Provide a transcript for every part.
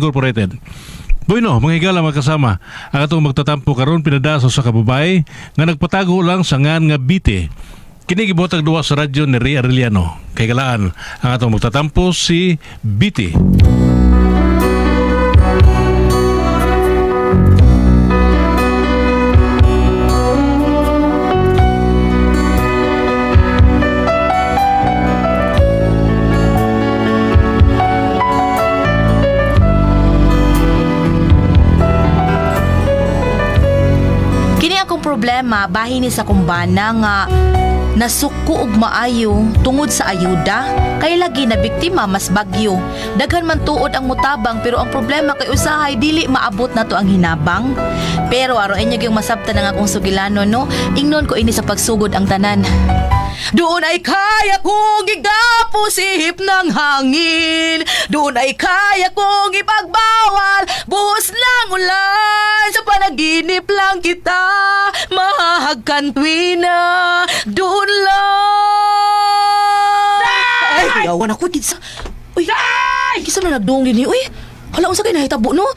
Incorporated. Bueno, mga higala mga kasama, ang atong magtatampo karon pinadaso sa kababay nga nagpatago lang sa ngan nga Biti. Kini gibotag duwa sa radyo ni Ray Arellano. Kay galaan ang atong magtatampo si Biti. Problema bahin ni sa kumbana nga nasuko og maayo tungod sa ayuda kay lagi na biktima mas bagyo. Daghan man tuod ang mutabang pero ang problema kay usahay dili maabot na to ang hinabang. Pero aron inyo yung masabtan ng akong sugilano no, ingnon ko ini sa pagsugod ang tanan. Doon ay kaya kong igapusihip ng hangin. Doon ay kaya kong ipagbawal buhos ng ulan. Sa panaginip lang kita mahahagkan tuwina. Doon lang. Ay, yawan ako, kidsa. Uy, kisa na nagdoong din. Uy, hala, unsa kayo nahitabo, no?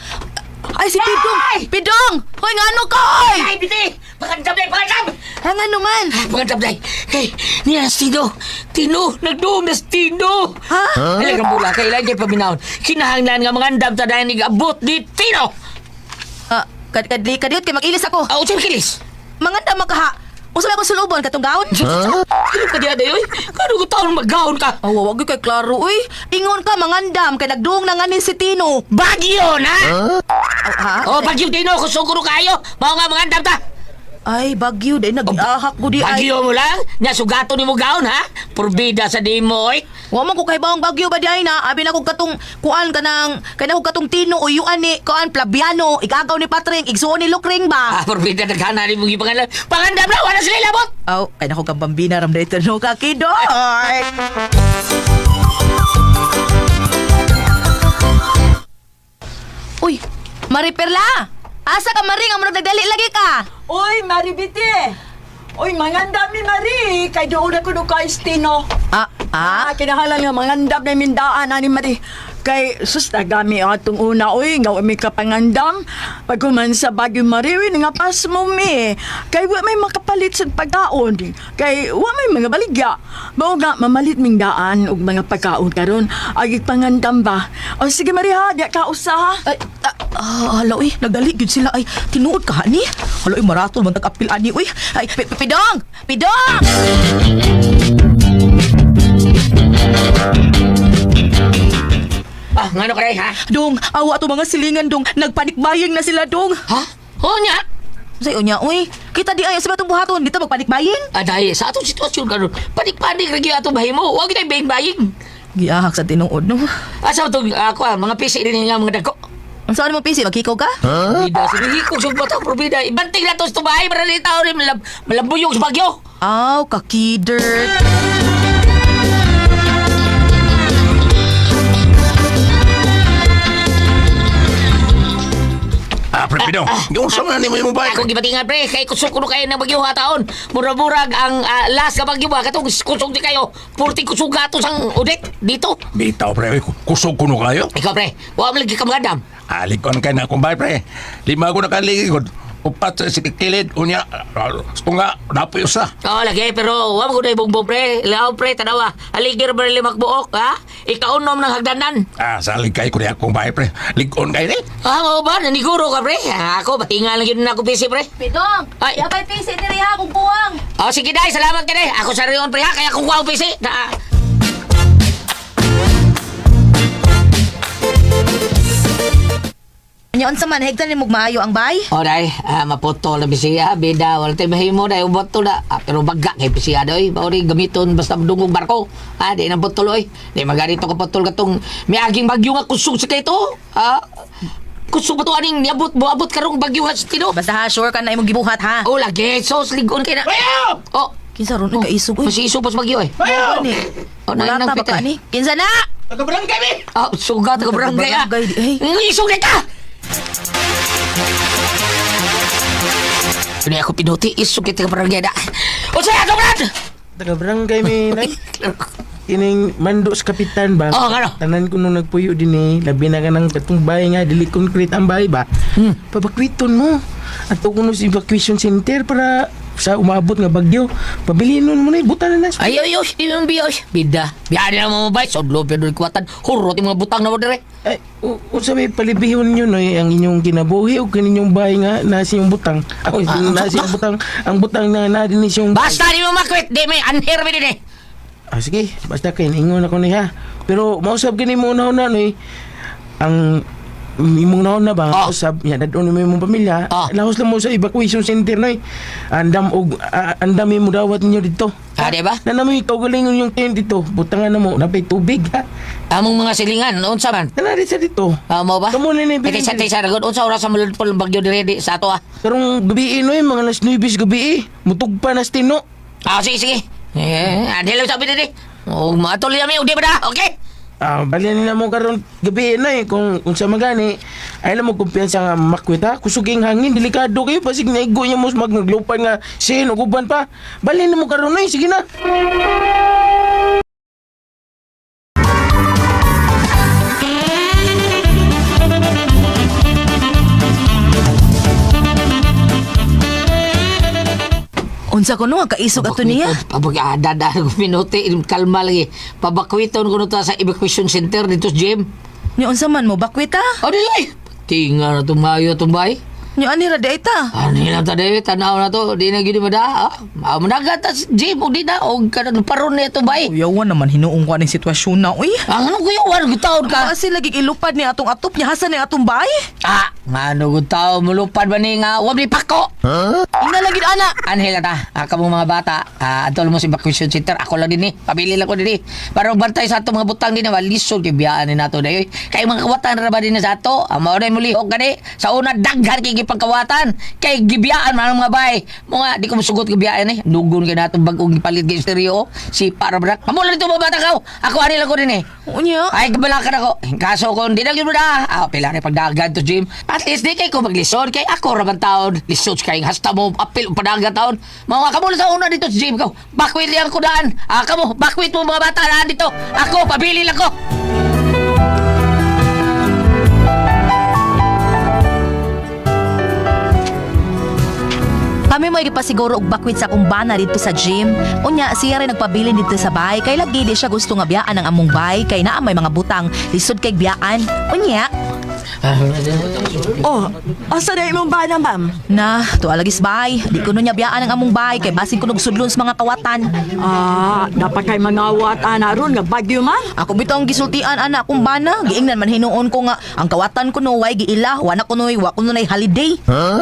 Ay, si Pidong! Pidong! Hoy, nga ano ka, oy! Ay, Biti! Pagandam day, pagandam! Ang ano man? Pagandam day! Kay, niya Tino! Tino! Nagdoom na si Tino! Ha? Alam kang bula, kailan kayo paminahon. Kinahanglan nga mga andam tadayan nag-abot ni Tino! Kadiyot kay mag-ilis ako. Siyempre kilis! Manganda makaha. Usa ako sulubon katong gaon. Ano ka diya day, oy? Kano ko taon mag-gaon ka? Wag kay klaro uy. Ingon ka mangandam kay nagduong na nga ni si Tino. Bagyo na! Ha? Bagyo Tino, kusuguro kayo! Mao nga mga andam ta! Ay, bagyo day nag-ahak ko di ay. Bagyo mo lang? Nya sugato ni mo gaon, ha? Purbida sa di mo, oy! Wa man ko kay bawang bagyo ba di ay na. Abi na ko katong kuan kanang kay na ko katong Tino uyuan ni kuan Flaviano, igagaw ni Patring, igsuon ni Lukring ba. Purbida naghana ni mo gipangalan. Pangandam na, wala sila labot! Kay na ko kang bambina ram dito no ka kidoy. Uy, Mariperla! Asa ka Mari nga murag nagdali lagi ka? Uy, Mari Biti! Uy, mangandam ni Mari! Kay doon ako no ka Estino. Kinahalan nga mangandam na mindaan ani Mari. Kay sus nagami atong una uy nga may kapangandam pagkuman sa Baguio Mari uy nga pas mo mi kay wa may makapalit sa pagkaon kay wa may mga baligya mao nga mamalit ming daan og mga pagkaon karon agi pangandam ba o sige Mari ha di ka usa Ay, hala, uy, nagdali yun sila. Ay, tinuod ka, ni? Hala, uy, maratol, man tag-apil, ani, uy. Ay, Pidong! Pidong! Ngano ka rin, ha? Dong, awa to mga silingan, dong. Nagpanikbaying na sila, dong. Ha? Nya? Sa'yo niya, uy. Kita di ay sa batong buhaton. Kita magpanikbaying. Dahil sa atong sitwasyon karon, panik-panik lagi atong bahay mo. Huwag tayo baying-baying. Giahak sa tinuod, no? Sa itong ako, mga pisi din nga mga dagko. Ang saan mo, PC? Magkikaw ka? Probida, sinihikog sa batang probida. Ibanting na to sa bahay, marali tao rin malambuyong sa bagyo. Aw, kakider. Pre Pidong, yung sama ni mo yung bahay. Ako gibatingan pre, kay kusog kuno kayo ng bagyo ha taon. Murag-murag ang last ka bagyo ba, katong kusog di kayo. Purti kusog gato sang udet dito. Bitaw pre, kusog kuno kayo. Ikaw pre, huwag mo lagi ka magadam. Alikon kayo na akong bahay pre. 5 ko nakaligod. Upat sa sikilid, unya, tunga, napoy usa. Lagi, pero huwag mo na ibongbong pre. Ilaw pre, tanawa. Aligir ba limak buok, ha? Ikaunom ng hagdanan. Salig kayo ko na akong bahay pre. Ligon kayo ni. Oo ba? Naniguro ka pre. Ako, batingan lang yun na ako busy pre. Pidong! Ay. Yapay PC, diri ha, kung buwang. Sige dahil, salamat ka dahil. Ako sa riyon pre ha, kaya kung kuha ako busy. Anyon sa man, higtan ni maayo ang bay? Dahil, maputo na bisiya, bida, wala tayo mahimo dahil ubot to na. Pero baga kay bisiya doy, mauri gamiton basta dungog barko. Di na putol oy. Di maganito ka putol katong may aging bagyo nga kusog sa kayo to. Kusog ba to aning niabot, buabot karong bagyo nga sa tino? Basta ha, sure ka na imong gibuhat ha. Lagi, so sligon kayo na. Bayo! Kinsa ron ka isog uy. Masisog pa sa bagyo eh. Bayo! Wala ta ba ka ni? Kinsa na? Tagabarangay mi! Sugat ka barangay ah. Isog na ka! Hindi ako pinuti, isog kita ka barangay na. O sa'yo, Brad! Taga-barangay mi, nay. ining mando sa kapitan ba? Oh, ngano? Tanan ko nung nagpuyo din labi na ka ng katong bahay nga, dili concrete ang bahay ba? Pabakwiton mo. Ato ko sa evacuation center para sa umabot nga bagyo. Pabilinon mo na, buta na na. Ay, di mo biyos. Bida. Biyari na mo mabay. Sodlo, pero ikuwatan. Hurot yung mga butang na mo dire. Ay, sabi, palibihon nyo no, ang inyong kinabuhi o kaninyong bahay nga nasa yung butang. Ako, nasa yung butang, ang butang na nadinis yung... Basta di mo makwit. Di may anher mo din eh. Sige, basta kayo, ingon ako niya. Pero mausap gani mo una-una no, ang imong nauna ba Oh. usab ya dadon mo imong pamilya lahos lang mo sa evacuation center no andam mo dawat ninyo dito Di ba? na namoy kaugalingon yung tent dito butangan na mo napay tubig ha Among mga silingan, unsa man? nanari sa dito Mo ba? Kamo na ni Kaya sa tayo sa ragon, unsa oras sa mulod po ng bagyo dire di sa ato karong gabi no mga alas 9 gabi mutug pa na stino Sige. Adelaw sabi din eh. Matuloy namin, di ba na? Okay? balian nila mo karon gabi na kung sa magani ay alam mo kumpiyansa nga makwit ha kusuging hangin delikado kayo pasig naigo niya mo magnaglupan nga sin uguban pa balian na mo karon na sige na Unsa ko no kaisog ato niya. Pabagada ko minuti, kalma lagi. Pabakwiton ko na sa evacuation center dito sa gym. Nya unsa man mo bakwita? Di ay. Tinga na tumayo tumbay. Nya ani ra day ta. Ano lang tadi, tanaw na to, di na gini mada. Managat sa gym, o di na, o kanang paron na tumbay. Uyawan naman hinuong ko aning sitwasyon na uy. Ang ano ko yung gutaon ka? Kasi lagi ilupad ni atong atop niya hasan ni atong bahay. Ano gutaon, mulupad ba ni nga, wab ni pako. Ina lagi ana. Anhel ta, ka mong mga bata, adol mo sa evacuation center, ako lang din pabili lang ko din para bantay sa atong mga butang din na lisod kay biyaan ni nato dayoy. Kay mga kawatan ra ba din sa ato, mao na muli og gani sa una daghan kay pagkawatan kay gibiyaan man ang mga bay. Mga di ko masugot gibiyaan dugon kay nato bag-ong gipalit kay stereo si para brak. Amo lang dito mga bata kaw. Ako anhel lang ko din Unya. Ay kabalakan ako. Kaso ko di na gyud na. Pila ni pagdagan to gym. At least di kay ko maglisod kay ako ra man taon. Lisod kay hasta mo apil padagan taon. Mga kamo sa una dito sa gym ko. Bakwit lang ko daan. Kamo bakwit mo mga bata na dito. Ako pabili lang ko. Kami mo ipasiguro og bakwit sa akong bana dito sa gym. Unya siya rin nagpabilin dito sa bahay kay lagi di siya gusto nga biyaan ang among bahay kay naa may mga butang lisod kay biyaan. Unya. Asa na imong bana, ma'am? Na, tuwa lagi sa bahay. Di ko niya biyaan ang among bahay kay basig ko sudlon sa mga kawatan. Dapat kay mangawat ron nga bagyo, ma'am. Ako bitaw ang gisultian ana akong bana. Giingnan man hinuon ko nga ang kawatan ko no way giila, wa ko no holiday. Saan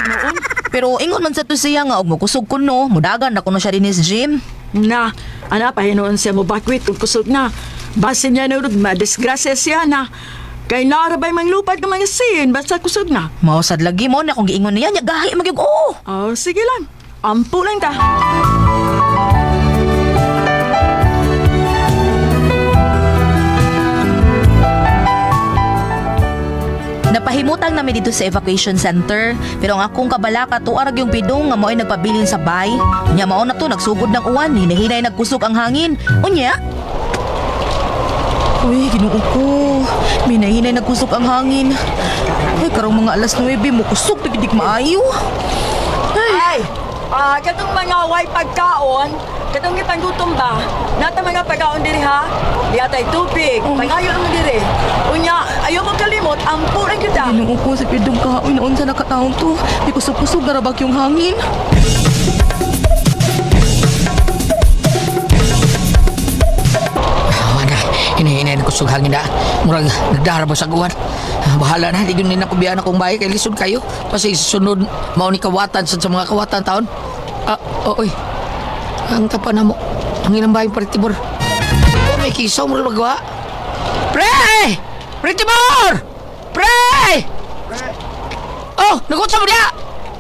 noon? Pero ingon man sa to siya nga og mokusog ko no, mudagan na ko no siya din sa gym. Na, pahinoon siya mo bakwit kung kusog na. Basin niya na madisgrasya siya na. Kay narabay manglupad ka mga sin, basta kusog na. Mausad lagi mo na kung giingon niya, nya gahi magyug oo. Sige lang. Ampo lang ta. Napahimutang namin dito sa evacuation center, pero ang akong kabalaka tuarag yung pidong nga mo'y nagpabilin sa bay. Nya mao na to nagsugod ng uwan, hinahinay nagkusog ang hangin. Unya? Uy, Ginoo ko. Minahinay nagkusog ang hangin. Ay, karong mga alas 9 mo kusog tigidik maayo. Ay, katong mga way pagkaon, katong ipanggutom ba? Nata mga pagkaon diri ha? Yatay tubig, pangayo mo diri. Unya, ayaw mo kalimot, ampo lang kita. Ginoo ko sa pidong kahoy na unsa nakataon to. Di kusog-kusog garabak yung hangin. Hinahinay na kusog hangin na. Murag nagdarabas sa guwan. Bahala na, di yun na kubiyan akong bahay kay lisod kayo. Kasi sunod, mao ni kawatan sa mga kawatan taon. Oy. Ang tapa na mo. Ang ilang bahay para tibor. May kisaw mo rin magawa. Pre! Pre tibor! Pre! Oh, nagutsa mo niya!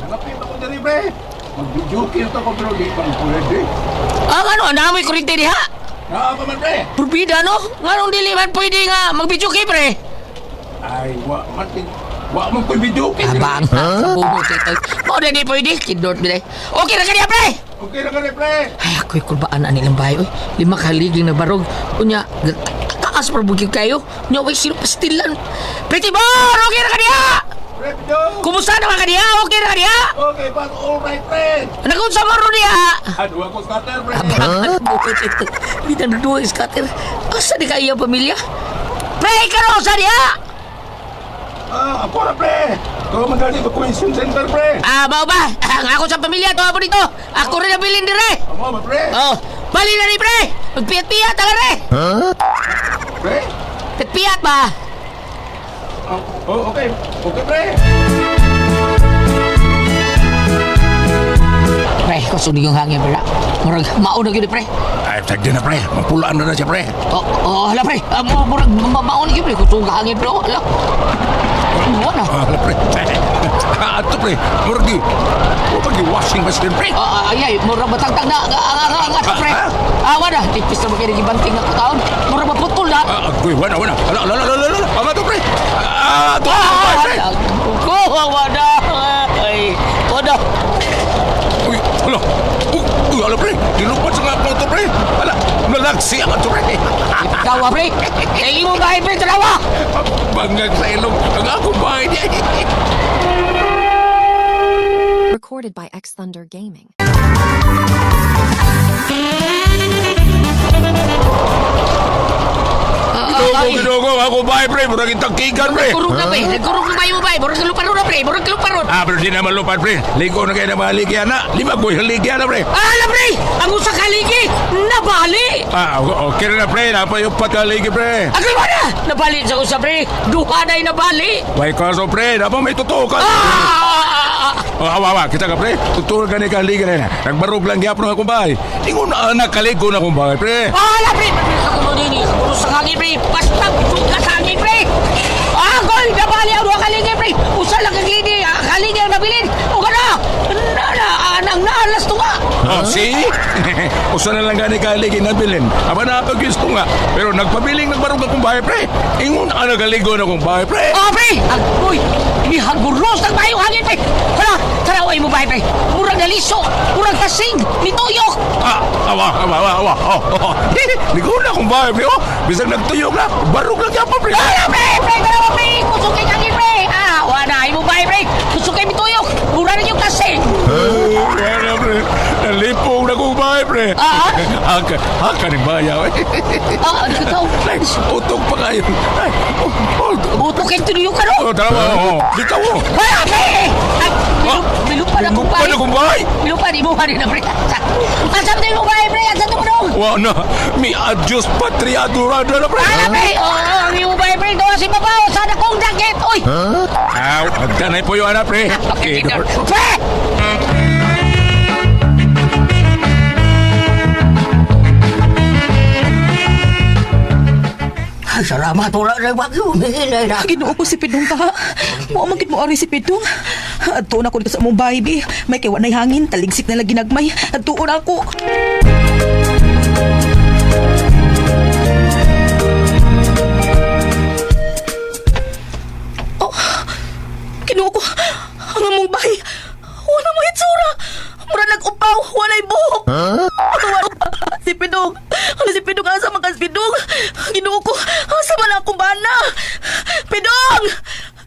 Nangapin ako dali, pre. Mag-joke ito ko, pero di pa pwede. Ano, namoy kurinte diha? Pa man, pre. Purbida, no? Nganong dili man pwede nga magbidyo kay pre? Ay, wa mo ko video. Abang, bumot ito. Mau na di pwede, kidot bilay. Okay na kanya, pre! Okay na ka rin, pre. Ay, ako'y kulbaan ang ilang bahay, oy. 5 kaliging na barog. Unya, taas para bugig kayo. Unya, way sino pastilan. Pretty boy, okay na ka niya! Pre, Pidong. Kumusta naman ka niya? Okay na ka niya? Okay, but all right, pre. Nagkun sa maro niya! Ano ako scatter, pre? Bukit ito. Hindi na nagduwa yung scatter. Asa di ka iyang pamilya? Pre, ikaw sa niya! Ako na, pre. Ito madali ko Queen's Center, pre. Bao ba? Ang ako sa pamilya, to po dito. Ako rin ang bilin dire. Amo ba, pre? Oh, bali na rin, pre. Magpiyat-piyat, talaga rin. Pre? Piyat ba? Okay. Okay, pre. Pre, kusunig yung hangin, pre. Murag, mauna yun, pre. Ay, sagdi na, pre. Mapulaan na siya, pre. Hala, pre. Murag, mauna yun, pre. Kusunig yung hangin, pre. Hala. Ano? Hala, pre. Ato, pre. Murag di washing machine, pre. Ay, murag matagtag na. Ang pre. Wala. Tipis na magkira gibanting na kataon. Murag maputol na. Agoy, wala. Ala. Ama to, pre. Ato, pre. Wala. Ay, wala. Uy, ala. Ala, pre. Dilupat sa nga to, pre. Ala, nalagsi ang ato, pre. Tawa, pre. Kaya mo bahay, pre. Tawa. Bangag sa ilong. Ang akong bahay niya. Recorded by X Thunder Gaming. Ginugong ako bahay, pre. Murag itangkigan, pre. Kurog na, pre. Nagkurog na bayo, pre. Murag luparon na, pre. Murag luparon. Pero di naman lupad, pre. Ligo na kayo na mga ligyan na. 5 boy ligyan na, pre. Ala, pre. Ang usa kaligi. Nabali. Okay na, pre. Napayupat ka ligi, pre. Agay mo na. Nabali sa usa, pre. Duha na'y nabali. May kaso, pre. Dapat may totoo ka. Awa, kita ka, pre. Tutulog ka ni kaligan na. Nagbarog lang gyapon akong bahay. Ingon na anak kaligo na akong bahay, pre. Ala, pre. Ako mo din. Puro sa hangin, pre. Basta suka sa hangin, pre. Agoy, nabali ang duha kaligi, pre. Usa lang ang lini. Kaligi ang nabilin. O gana. Anang naalas to nga. See? Usa na lang gani kaligi nabilin. Aba na pag-gusto nga. Pero nagpabiling nagbarog akong bahay, pre. Ingon na anak kaligo na akong bahay, pre. Pre. Agoy. Nihaguros ng bayo hangin, pre. Tara, uwi mo bahay, pre. Murang naliso. Murang kasing. Nituyok. Awa. Ligo na akong bahay, pre. Bisag nagtuyog na. Barog lang yapon, pre. Tara, pre. Tara, pre. Kusukay hangin, pre. Wala. Uwi mo bahay, pre. Kusukay mituyok. Murang yung kasing. Wala, pre. Nalipong na akong bahay, pre. Haka ni bayaw, eh. Ikaw. Utok pa kayo. Utok yung tinuyok ka, no? Tara, ikaw, Wala, pre. Milupa na kong bahay. Paano kong bahay? Milupa, di mo ka rin na, pre. Asam na yung bahay, pre. Asam na mo, no? Wa na, mi adjust patria durada na, pre. Ala, pre. Ang yung bahay, pre. Doon si Babaw. Sana kong jacket. Uy. Magtanay po yung anak, pre. Okay, Pre. Salamat, wala na bagyo. Ginoo ko si Pidong ka. Mo magit mo ari si Pidong. Adto na ko dito sa mong baby. May kaywa na hangin, taligsik na lagi nagmay. Adto na ako. Oh, Ginoo ko. Ang among bahay. Wala mo itsura. Mura nag-upaw, walay buhok. Si Pidong. Ano si Pidong? Asa man ka si Pidong? Ginoo ko. Asa man akong bana? Pidong!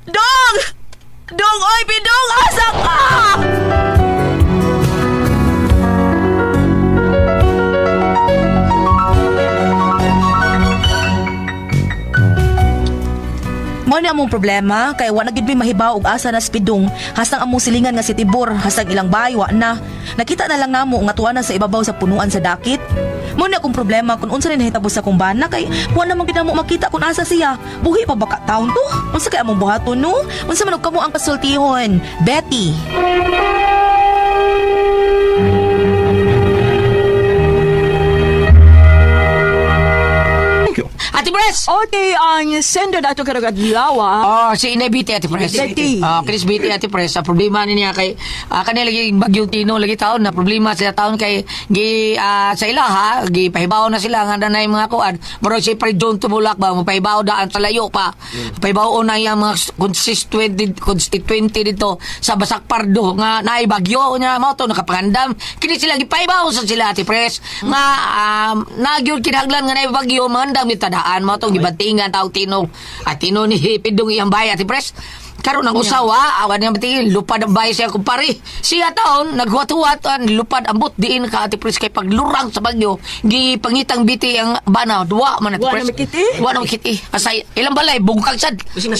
Dong! Dong! Oy, Pidong! Asa ka? Mao ni among problema kay wa na gid mi mahibaw og asa na si Pidong. Hasang among silingan nga si Tibor, hasang ilang bahay wa na. Nakita na lang namo nga tuwanan sa ibabaw sa punuan sa dakit. Mao ni akong problema kung unsa rin nahitabo sa kong bana kay wa na man gid namo makita kung asa siya. Buhi pa ba ka taon to? Unsa kay among buhaton no? Unsa man og kamo ang kasultihon? Betty. Ate Pres! Okay, ang sender na ito karag adlawa. Oh, si Inay Biti, Ate Pres. Biti. Chris Biti, Ate Pres. Sa problema niya kay kanila lagi bagyong Tino lagi taon na problema sa taon kay sa ila ha, pahibaw na sila nga na mga kuan. Murag si Prejon tumulak ba pahibaw daan sa layo pa. Pahibaw na yung mga constituent dito sa Basak Pardo nga naay bagyo nya mao to nakapangandam. Kini sila gipahibaw sa sila Ate Pres nga nagyud kinahanglan nga naay bagyo mandam ni tadaan mao to gibantingan tao Tino. At Tino ni Pidong iyang bahay Ate Pres. Karon ang usawa, awan niya batingin, lupad ang bahay siya kumpare. Siya taon, naghuwat-huwatan, lupad ambot diin ka Ate Pres kay paglurang sa bagyo, gipangitang biti ang bana, duwa man Ate Duwa Pres. na makiti? Duwa na makiti. Asay, ilang balay, bungkag sad. Kasi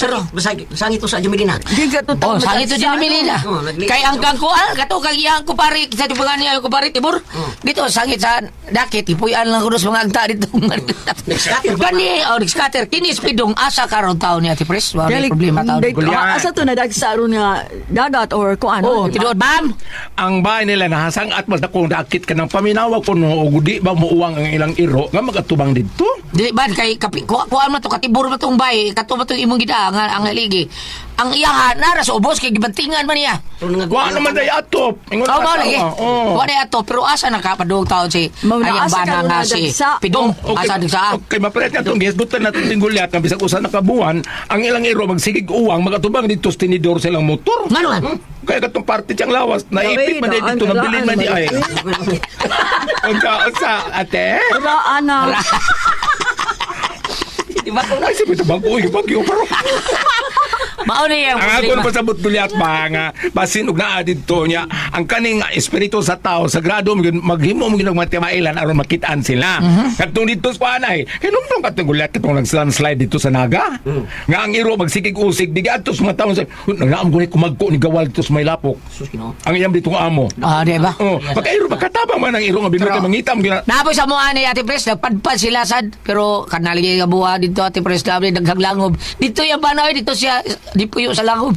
sangit to sa Jumilina. Di ka to Oh, sangit to din Melina. Kay ang kangkuan, kato kag iyang kumpare, sa tibugan niya kumpare Tibur. Dito sangit sa dakit, ipuyan lang kuno sa mga agta dito. Kani, scatter. Kini Pidong asa karon taon ni Ate Pres. Wala problema taon. Asa to na dagsaron nga dagat or kung Oh, ano? tinuod bam. Ang bahay nila nahasang at mas kung dakit ka ng paminawa ko no o di ba muuwang ang ilang iro nga magatubang dito. Dili ba kay kuan man to katibur man tong bay, kato man tong imong gida ang haligi. Ang iyahan nara sa ubos kay gibantingan man niya. Wa naman day atop. Ingon Oh, ba lagi. Oh. Wa day ato pero asa nakapadung taon si Mauna, ayang asa bana ka nga muna si dagsa. Pidong asa digsa. Okay, mapalit nga itong gisbutan natin ting gulyat na bisag usa na kabuhan, ang ilang iro magsigig uwang magatubang dito sa tinidor silang motor. Ngano man? Kaya katong party tiyang lawas, naipit man dito, nabilin man di ay. Unsa, ate? Wala na. Ay, sabi ito bangko, bagyo pero. Mao ni ang Ang akong problema. pasabot gulyat ba nga, basin og naa dito niya, ang kaning espiritu sa tao, sagrado, maghimo mo ginag matimailan aron makitaan sila. Katong dito sa panay, hinumdum katong gulyat, katong nag-slide dito sa naga. Nga ang iro, magsikig-usig, di gatos mga tao, nagnaam ko ni kumagko ni gawal dito sa may lapok. Ang iyam dito nga amo. Ah, di ba? Oh, pagka-iro, pagkatabang man ang iro nga binuti, mangitam gina. Napoy sa mga ni Ate Pres, nagpadpad sila sad. Pero kanalagi nga buha dito Ate Pres, nabi daghang langob. Dito yung banaw, dito siya, di puyo sa langob.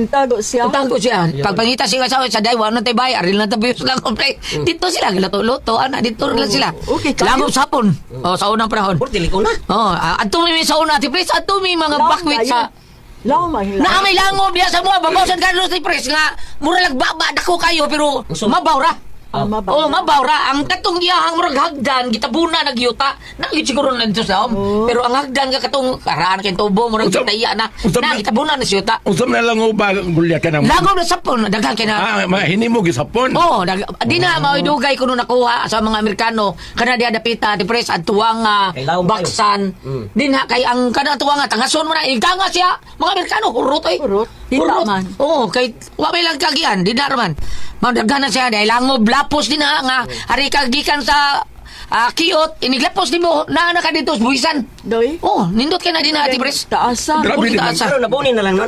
Tago siya. Utang ko siya. Pagpangita siya sa daywa, ano tayo bay, aril na tayo sa langob. Dito sila, luto, ana, dito lang sila. Okay, kayo. Langob sa hapon. Oh, sa unang panahon. Portili ko na. Oh, ato may sa una, Ate Pres, ato may mga bakwit sa... Law mahila. Na may langob diya sa mga babaw sa Carlos Ate Pres nga, mura lang baba, dako kayo, pero mabaw ra. Mabaw. Oh, mabawra. Ang katong iyahang murag hagdan, gitabuna nagyuta. Nagit siguro na dito sa Pero ang hagdan nga katong karaan kay tubo murag Usap- gitaya na. usap- Na gitabuna na siyuta. Usap na lang ba gulyat ka ng... Lagob na sapon, daghang kay na. Hinimo gisapon. Oh, di na maidugay kuno nakuha sa mga Amerikano. Kana diha dapita di pres at tuwang Kay laom kayo. baksan. Di na kay ang kana tuwang tangason mo na iganga siya. Mga Amerikano kurot ay. Kurot. Kita man. Oh, kay wa may lang kagian, di na man. Magdaghan na siya dahil langob lapos din na nga hari kagikan sa kiyot iniglapos din mo na ka dito sa buwisan. Doy. Oh, nindot ka na din na Ate Pres. Taasa. Grabe din man. Pero nabunin na lang na.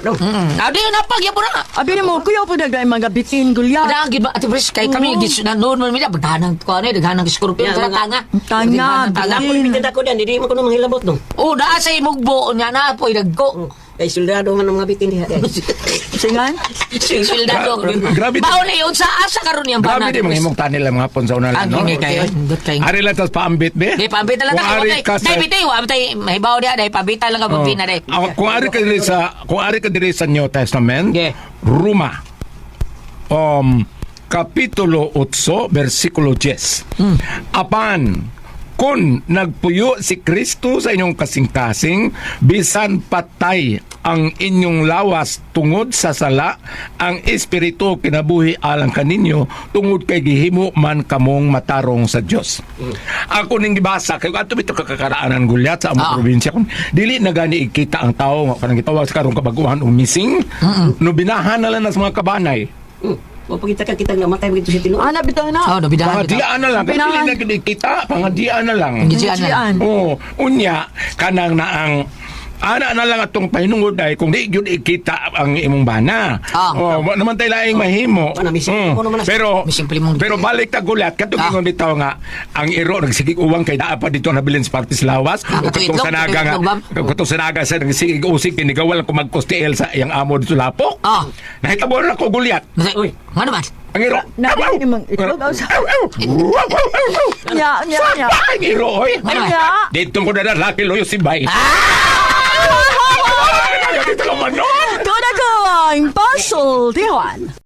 Adi na pagya po na. Abi ni mo kuya po dagay mga bitin gulyat. Ada gid ba Ate Pres kay kami gis na noon man mida baghanang ko ano daghanang skorpion Yeah, sa mga- tanga. Tanga, Tanga. Ako ni pintada ko diyan, hindi mo kuno manghilabot no. Oh, naa sa imugbo nya na po dagko. Kay soldado man ang mga bitin diha. Singan? Sildado. Grabe din. Baon na yun sa asa karon yang Grabe bana. din mga himong tanil ang mga ponsaw na lang, Ang no? gini kayo. Dot kayo. Ari lang tas paambit, be? Di pambita lang Kung ta. ari ka sa... Dai bitay wa bitay mahibaw dia dai pambita lang ka pambina dai. Kung ari ka diri sa New Testament, Yeah. Roma, Kapitulo 8, versikulo 10. Apan, kung nagpuyo si Kristo sa inyong kasing-kasing, bisan patay ang inyong lawas tungod sa sala, ang Espiritu kinabuhi alang kaninyo tungod kay gihimo man kamong matarong sa Dios. Ako ning gibasa kay ato bito kakakaraanan gulyat sa among probinsya kun dili na gani ikita ang tao nga kanang gitawag sa karong kabaguhan o missing no binahan na lang sa mga kabanay. O pagkita ka kita namatay begitu si Tino. Ana bitaw na. Oh, nabidahan kita. Pangadian na lang kasi Binahan. dili na gid kita, pangadian na lang. Gijian. Oh, unya kanang naang ana na lang atong pahinungod ay kung di gyud ikita ang imong bana. Oh, wa naman tay laing mahimo. Wala, mising mo naman na- Pero Mising pilimong pero balik ta gulat katong ingon bitaw nga ang iro nagsigig uwang kay naa pa dito na bilin sa partis lawas. Katong Katong sanaga nga katong sanaga sa nagsigig usig kinigawal ko magkostiel sa iyang amo dito lapok. Ah. Nahitabo na ko gulyat. Uy, ngano man? Ang iro. Nabi ni mang ito daw sa... Nya. Ang iro, oy. Nya. Dito ko na lalaki loyo si Bay. Dito naman, no? Tunay ko ang puzzle, Tijuan.